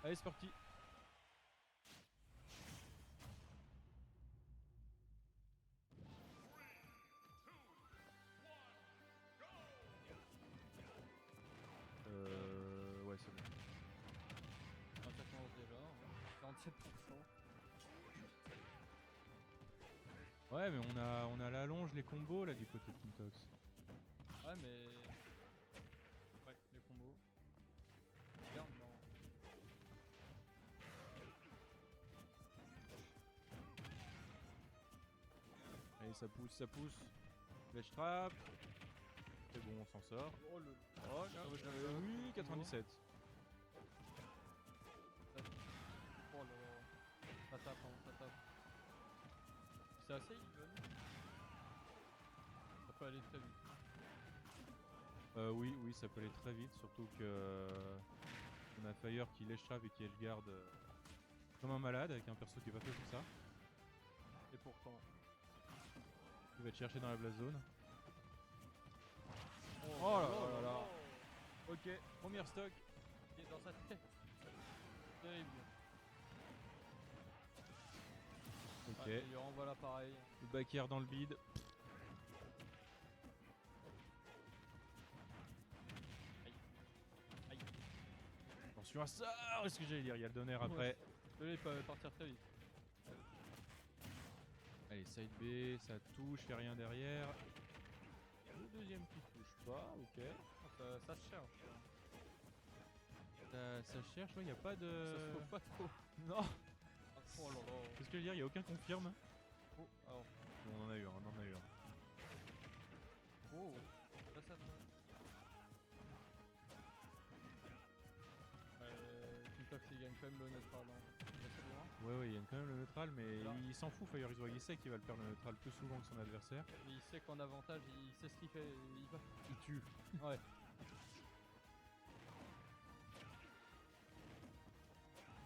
Allez, c'est parti. Ouais, c'est bon. Ça commence déjà, hein. 47%. Ouais, mais on a l'allonge, les combos là du côté de Kintox. Ouais, mais. Ouais, les combos. Regarde, non. Allez, ça pousse, ça pousse. Flash trap. C'est bon, on s'en sort. Oh le. Oh, oui, 97. Oh là là. Ça tape, hein, ça tape. C'est assez even. Ça peut aller très vite. Oui, oui, ça peut aller très vite, surtout que on a Fire qui lèche trap et qui edgeguard comme un malade avec un perso qui est pas fait pour ça. Et pourtant. Il va te chercher dans la blast zone. Oh là là. Ok, première stock. Il est dans sa tête. Terrible. Ok, Ouais, il lui renvoie l'appareil. le back air dans le bide. Aïe. Attention à ça. Qu'est-ce que j'allais dire? Il y a le donner après. Celui-là, il peut partir très vite. Allez, side B, ça touche, fait rien derrière. Le deuxième qui touche pas, ok. Ça se cherche. Ça cherche, il n'y a pas de... Ça se trouve pas trop. Non. Oh là là. Qu'est-ce que je veux dire? Il n'y a aucun confirme. Oh, alors. Bon, on en a eu un, on en a eu un. Oh. Ça. Kintox il gagne quand même le neutral. Hein. Ouais, il gagne quand même le neutral, mais là. il s'en fout, Fire Izwag. Il sait qu'il va le perdre le neutral plus souvent que son adversaire. Mais il sait qu'en avantage, il sait ce qu'il fait. Il tue. Ouais.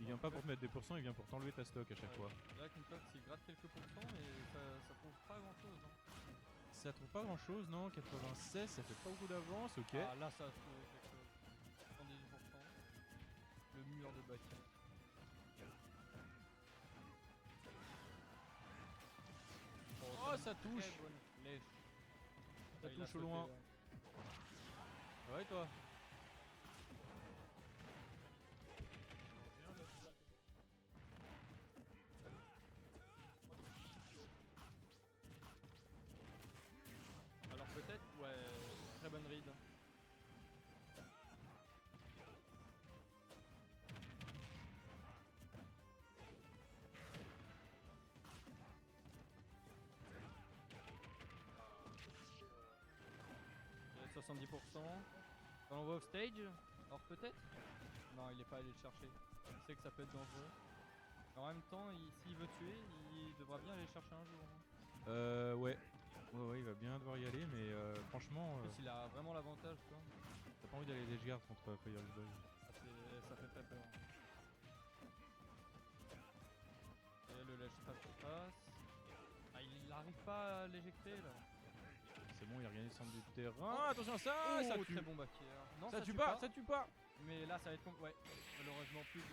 Il vient pas pour te mettre des pourcents, il vient pour t'enlever ta stock à chaque fois. Là, Kintox il gratte quelques pourcents et ça trouve pas grand chose. Hein. Ça trouve pas grand chose, non? 96, ça fait pas beaucoup d'avance, ok. Ah là, ça trouve quelque chose. 78%. Le mur de back. Oh, ça touche. Lèche. Ça touche au loin. Ça va et toi? Alors peut-être, ouais, très bonne read. Il y a 70%. On l'envoie off stage. Alors peut-être. Non, il est pas allé le chercher. Il sait que ça peut être dangereux. En même temps, s'il veut tuer, il devra bien aller le chercher un jour. Hein. Ouais, il va bien devoir y aller, mais franchement... En plus, il a vraiment l'avantage, quoi. T'as pas envie d'aller d'edgeguard contre Fire Izwag. Ça fait très peur. Et là, le lèche trap qui passe. Ah, il arrive pas à l'éjecter là. C'est bon, il a regagné son bout de terrain. Attention à ça, ça tue. Très bon back air. Non, Ça tue pas, ça tue pas. Mais là, ça va être ouais. Malheureusement, plus de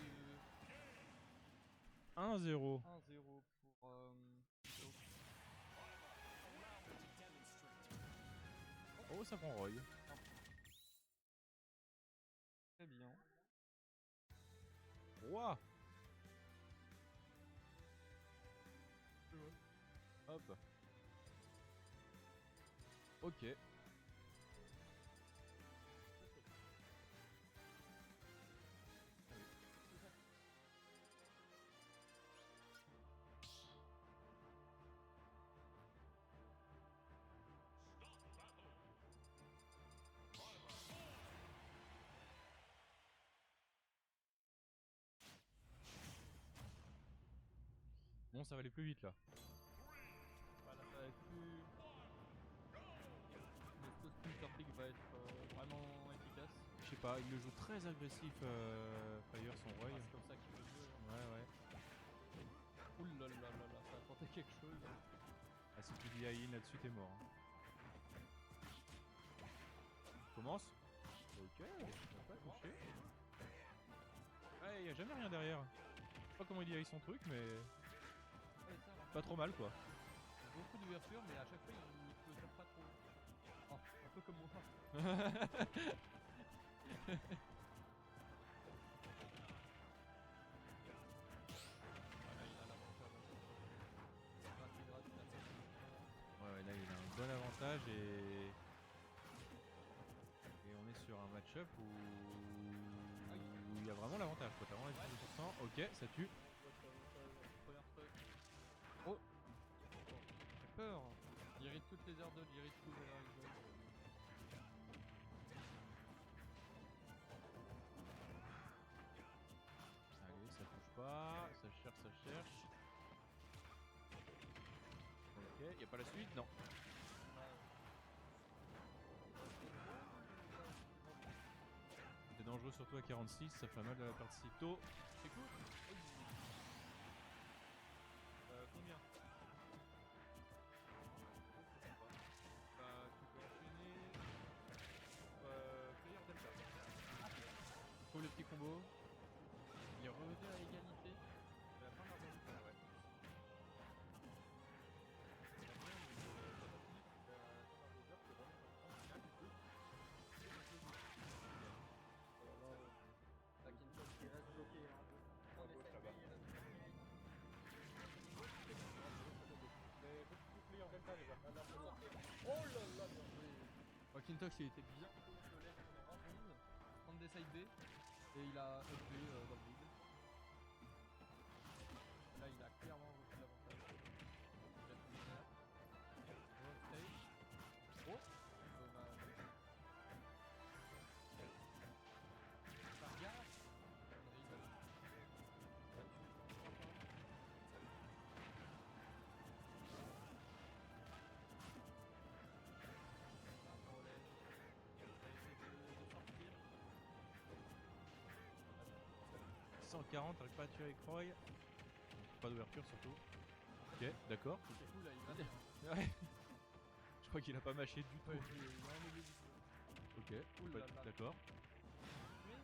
1-0. 1-0 pour. Oh, ça prend Roy. Très bien. Roi. Hop. Ok. Bon, ça va aller plus vite là. Voilà, ça va être plus. Le counter pick va être vraiment efficace. Je sais pas, il le joue très agressif, Fire, son Roy. Ah, c'est comme ça qu'il veut jouer. Ouais. Ouh là là là là, ça a tenté quelque chose. Ah, si tu dis Aïn là-dessus, t'es mort. Hein. Commence. Ok, on va pas toucher. Ouais, y a jamais rien derrière. Je sais pas comment il dirige son truc, mais Ouais, ça, pas trop mal quoi. beaucoup d'ouverture, mais à chaque fois il clôture pas trop. Oh, un peu comme moi. Voilà, il a l'avantage. Ouais, ouais, là il a un bon avantage et on est sur un match-up où il y a vraiment l'avantage quoi. T'as vraiment les 10%. Ok, ça tue. Oh, j'ai peur. Il irrite toutes les aires dodge, il irrite tous les aires dodge. Allez, ça touche pas. Ça cherche, ça cherche. Ok, y a pas la suite? Non. C'est dangereux surtout à 46, ça fait mal de la perdre si tôt. C'est cool. Combien? Bah, tu peux enchaîner. Player Delta. Il faut le petit combo. Il est revenu à égalité. C'est la fin de la redoute, ouais. La Kintox qui reste bloqué un peu. Oh là là, bien joué. Kintox il était bien contrôlé pendant 20 secondes. Prendre des side B. Et il a up B dans le vide. Là il a clairement repris l'avantage. Il a tout mis là. Roll stage. Oh dommage. Targa. « 140, t'arrives pas à tuer avec Roy. Pas d'ouverture surtout. Ok, d'accord. C'est cool là, il va bien. Ouais. Je crois qu'il a pas mâché du tout. Ouais, il est en milieu du jeu. Ok, Ouh là là. d'accord. Mais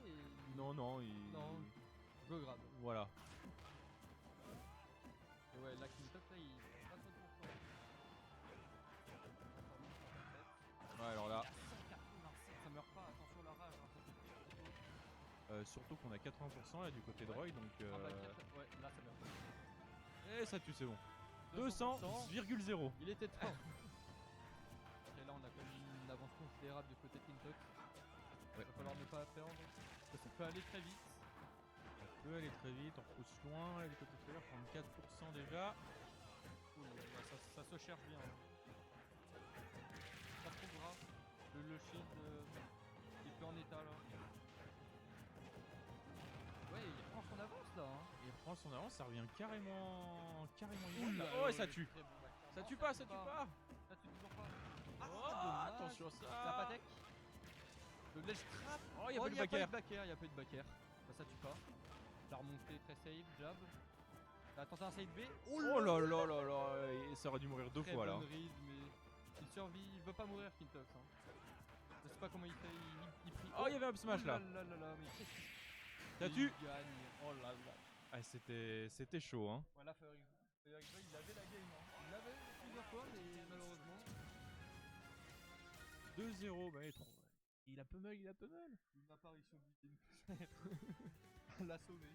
Non, non, il. non, je grab. Voilà. Et ouais, la Kintox là, il passe au tour. Ouais, alors là. Ça meurt pas, attention la rage. Surtout qu'on a 80% là du côté de Roy, donc. Ah bah, ouais, là ça meurt. Et ça tue, c'est bon. 200%. 200,0. Il était temps. Et là, on a quand même une avance considérable du côté de Kintox. Ouais. Il va falloir ne pas perdre. Ça peut aller très vite. Ça peut aller très vite, on repousse loin. Là, du côté de Fleur, 34% déjà. Ouh, ça se cherche bien. Pas trop gras. Le shield il est plus en état là. Ouais, il prend son avance là. Hein. Il prend son avance, ça revient carrément. Oula, Oh, ouais, ça tue. très bon, bah, Ça tue non, pas, ça tue pas. Ça tue toujours pas. Oh, dommage. attention à La ça. patek. Le ledge trap. Oh, il y a pas de pas backer. de backer, il y a pas eu de backer. Bah, ça tue pas. La remontée très safe, jab. T'as tenté un side B. Oh là là là là. Et ça aurait dû mourir deux Très fois là. bonne read, mais il survit, il veut pas mourir Kintox. Hein. Je sais pas comment il fait, il prie. Oh, il y avait un up smash là. là là là, mais qu'est-ce qu'il T'as tu. il gagne. Oh là là. Ah, c'était chaud hein. Voilà, il avait la game. Hein. Il l'avait plusieurs fois, mais malheureusement. 2-0, bah trop. Il a pummel, il a pummel. Une apparition du game. L'a sauvé.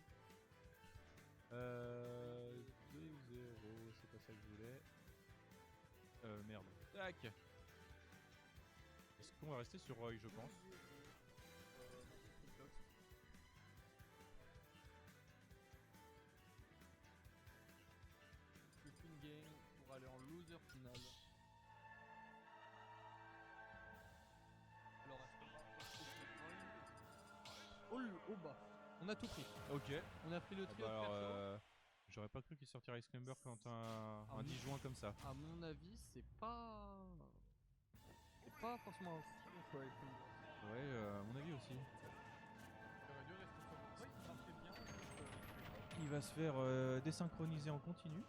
2-0, c'est pas ça que je voulais. Merde. Tac. Est-ce qu'on va rester sur Roy, je pense. Une game pour aller en loser final. Alors, oh bas. On a tout pris. Ok. On a pris le trio de alors, perso. j'aurais pas cru qu'il sortirait Excalibur quand un 10 juin comme ça. À mon avis, c'est pas forcément un fou quoi. Ouais, à mon avis aussi. Il va se faire désynchroniser en continu.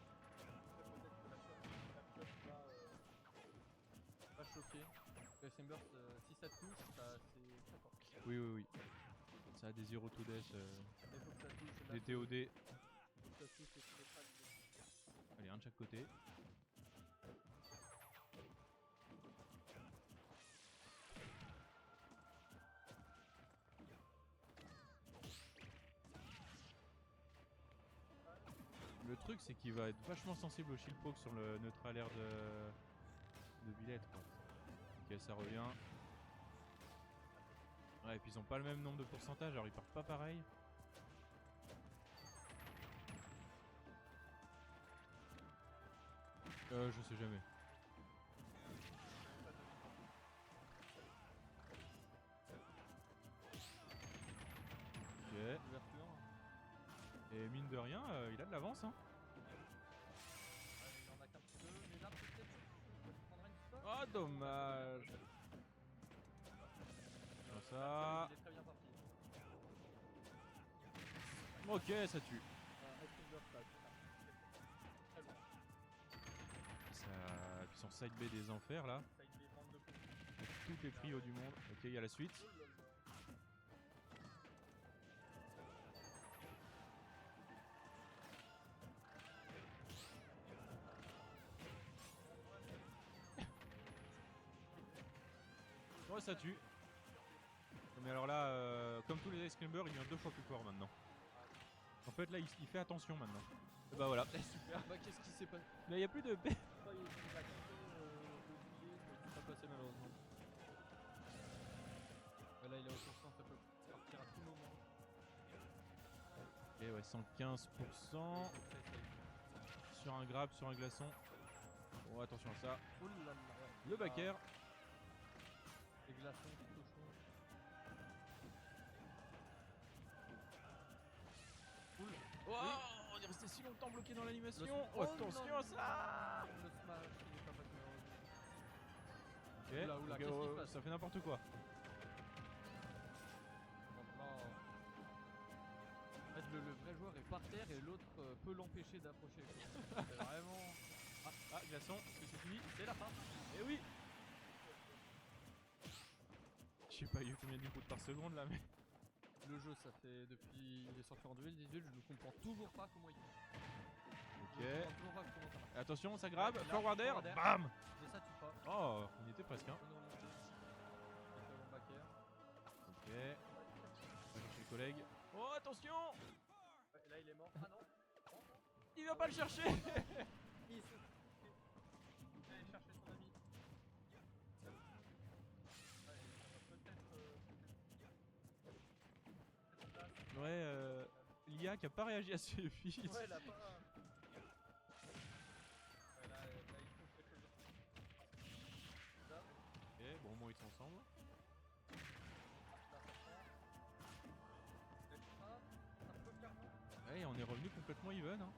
Pas choqué. Burst, si ça touche, c'est très fort. Oui, oui, oui. Ça a des Zero to Death, Mais faut que ça touche la des TOD. faut que ça touche les crêpes. Allez, un de chaque côté. Le truc, c'est qu'il va être vachement sensible au shield poke sur le neutral air de Villette, quoi. Ok, ça revient. Ouais, et puis ils ont pas le même nombre de pourcentages, alors ils partent pas pareil. Je sais jamais. Ok. Ouverture. Et mine de rien, il a de l'avance, hein. Ouais, il en a qu'un petit peu. Mais là, peut-être je prendrai une stock. Oh, dommage. Comme ça. Il est très bien parti. Ok, ça tue. Ice Climber stade. Très bon. Ça... Puis son side B des enfers là. Ça il est 22 points. Toutes les trios du monde. Ok, il y a la suite. Oh là là. Ouais, ça tue. Mais alors là, comme tous les Ice Climbers, il devient 2 fois plus fort maintenant. En fait, là, il fait attention maintenant. Et bah voilà. Super. Bah, qu'est-ce qui s'est passé? Là, il n'y a plus de paix. Il a quitté le bouclier, mais c'est pas passé malheureusement. Là, il est au pourcent, ça peut partir à tout moment. Et ouais, 115%. Sur un grab, sur un glaçon. Bon, attention à ça. Oh là là, ouais. Le back air. Les glaçons, tout cochon. Cool. Oh, on est resté si longtemps bloqué dans l'animation. Le- Oh, Oh, attention non, à ça. Le smash, il est pas passé malheureusement. Ok, Oula, oula, ok, qu'est-ce qui se passe? ça fait n'importe quoi. Maintenant, en fait, le vrai joueur est par terre et l'autre peut l'empêcher d'approcher. C'est vraiment. Ah, glaçon, est-ce que c'est fini? C'est la fin. Eh oui. Je sais pas, il y a eu combien d'inputs par seconde là, mais... Le jeu, ça fait depuis. Il est sorti en 2018, je ne comprends toujours pas comment il fait. Ok. Je ne comprends toujours pas comment ça marche. Attention, ça grabe, Ouais, là, forward air, forward air. bam. Mais ça tue pas. Oh, on y était presque, hein. Bonne remontée. Il fait mon back air. Ok. On va chercher le collègue. Oh, attention. Ouais, là, il est mort. Ah non. Il va pas le chercher. Il se. Il va aller chercher son ami. Ouais, peut-être. Ouais, l'IA qui a pas réagi assez vite. Ouais, là, pas. Ouais, là, il faut quelque chose. Là, Ok, bon, au moins ils sont ensemble. là, ça prend. Là, un peu clairement. Ouais, on est revenu complètement even, hein.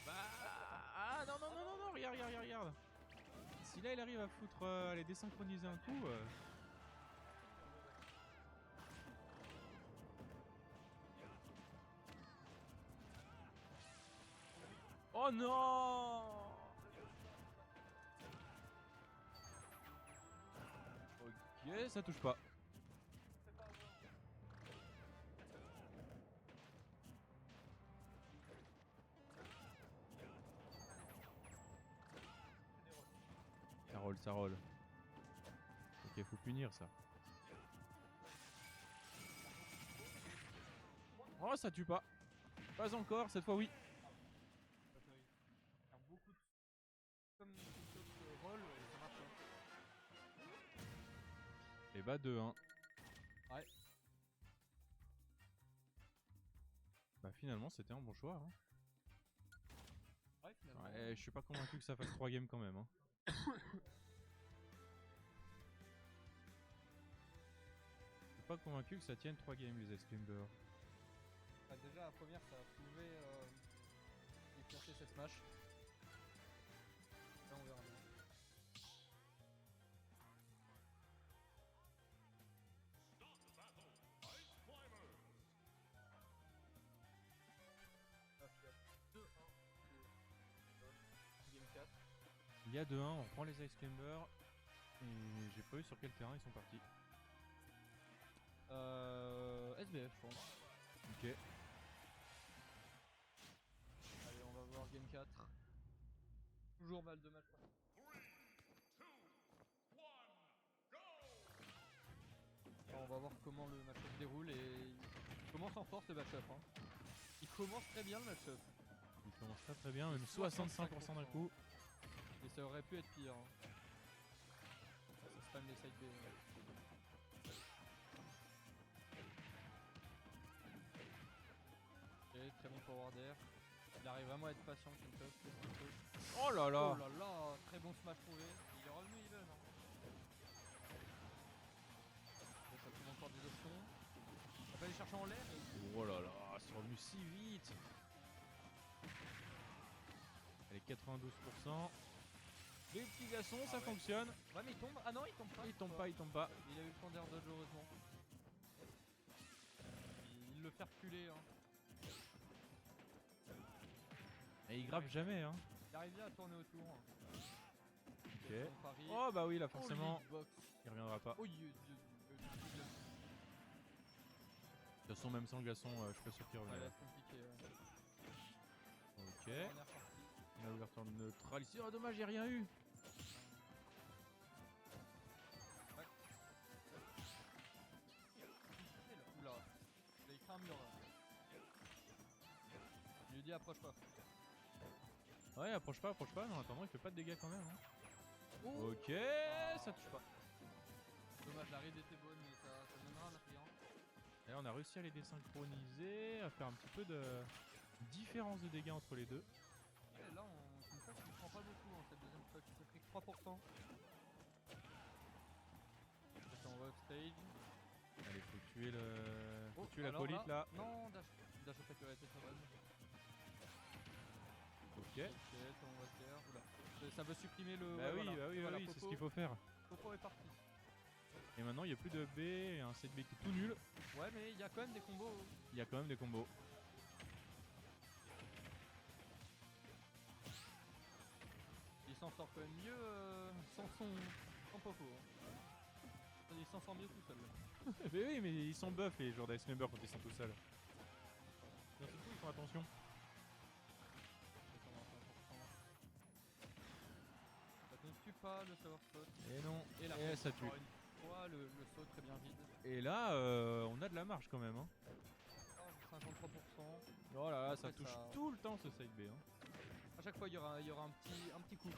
Bah... Ah, non, non, non, non, non, regarde, regarde, regarde. Si là il arrive à foutre, aller désynchroniser un coup... Oh non. Ok, ça touche pas. Ça roule, ça roule. Ok, faut punir ça. Oh, ça tue pas. Pas encore, cette fois oui. Pas terrible. Faire beaucoup de. Comme quelque rôle, ça marche pas. Et bah 2-1. Ouais. Bah finalement c'était un bon choix. Hein. Ouais, finalement. Ouais, je suis pas convaincu que ça fasse 3 games quand même. Hein. Je suis pas convaincu que ça tienne 3 games les Ice Climbers. Bah, déjà, la première, ça pouvait éclaircer cette match. Là, on verra bien. Game 4. Il y a 2-1, on reprend les Ice Climbers. Et j'ai pas vu sur quel terrain ils sont partis. SBF, je pense. Ok. Allez, on va voir game 4. Toujours mal de match. Alors, on va voir comment le match-up déroule et il commence en force le match-up. Hein. Il commence très bien le match-up. Il commence très bien, même 65% d'un coup. Et ça aurait pu être pire. Hein. Ça spam les side B. Ok, très bon forward air. Il arrive vraiment à être patient, Kentuck. Oh là là. Oh là là, très bon smash trouvé. Il est revenu even. Hein. Bon, ça trouve encore des options. On va aller chercher en l'air. Oh là là, c'est revenu si vite. Allez, 92%. Les petits glaçons, ça ouais. fonctionne. Ouais, mais il tombe. Ah non, il tombe pas. Il tombe pas, il tombe pas. Il a eu le temps d'air dodge, heureusement. Il le fait reculer. Hein. Et il grappe jamais, hein. Il arrive bien à tourner autour. Hein. Ok. Pari. Oh bah oui, là forcément, Oh, box. il reviendra pas. Oh, De toute façon, même sans le glaçon, je suis pas sûr qu'il ça va reviendra. être compliqué. Ok. Dernière partie. La ouverture neutrale ici. Oh dommage, j'ai rien eu. Oula, il a écrit un mur là. Je lui ai dit approche pas. Ouais, approche pas. Non, en attendant, il fait pas de dégâts quand même. Hein. Oh. Ok, ça touche pas. Dommage, la raid était bonne, mais ça donnera un rien. Et là, on a réussi à les désynchroniser, à faire un petit peu de différence de dégâts entre les deux. Et là, comme ça, il prend pas beaucoup en cette deuxième fois. Il s'est pris que 3%. C'est en web stage. Allez, faut tuer le. Faut tuer alors l'acolyte là. Non, dash attack aurait été très bonne. Ok. Ok, on va faire. Oula. Ça veut supprimer le. Bah ouais, oui, voilà. bah oui, Voilà, c'est ce Popo. qu'il faut faire. Popo est parti. Et maintenant, il n'y a plus de B et un set B qui est tout nul. Ouais, mais il y a quand même des combos. Il y a quand même des combos. Il s'en sort quand même mieux sans Popo. Hein. Il s'en sort mieux tout seul. Mais oui, mais ils sont buff les joueurs d'Ice Member quand ils sont tout seuls. Bien surtout, ils font attention. Ça ne tue pas le Sour Spot. Et non, Et la et ça tue. encore une fois, le saut très bien vide. Et là, on a de la marge quand même. Hein. 53%. Oh là là, Après, ça touche tout le temps ce side B. Hein. À chaque fois, il y aura un petit coup.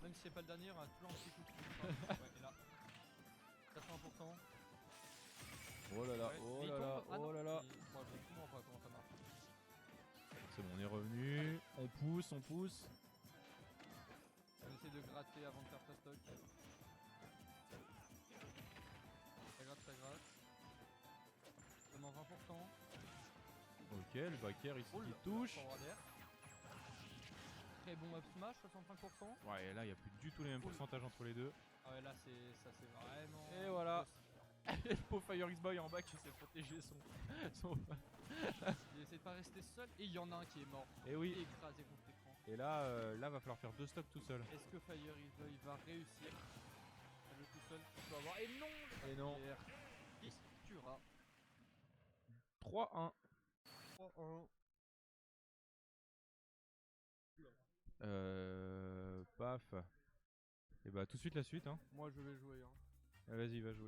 Même si c'est pas le dernier, il y aura toujours un petit coup. Ouais, et là, 80%. Oh là là, Ouais, oh mais il là là, tombe. Ah oh non, là là. je comprends pas comment ça marche. C'est bon, on est revenu. On pousse, on pousse. On essaie de gratter avant de faire sa stock. Ça gratte, ça gratte. Seulement 20%. Ok, le backer ici Oh qui là, touche. forward air. Très bon up smash, 65%. Ouais, et là, il n'y a plus du tout les mêmes pourcentages entre les deux. Ah ouais, là c'est vraiment. Et voilà. Et le pauvre Fire X-Boy en bas qui s'est protégé son. Il essaie de pas rester seul et il y en a un qui est mort. Et oui. Il est écrasé contre l'écran. Et là, là, va falloir faire 2 stocks tout seul. Est-ce que Fire X-Boy va réussir à le tout seul tu peux avoir. Et non. Et non. Qui tuera 3-1. 3-1. Paf. Et bah tout de suite la suite hein. Moi je vais jouer. Hein. Vas-y, va jouer.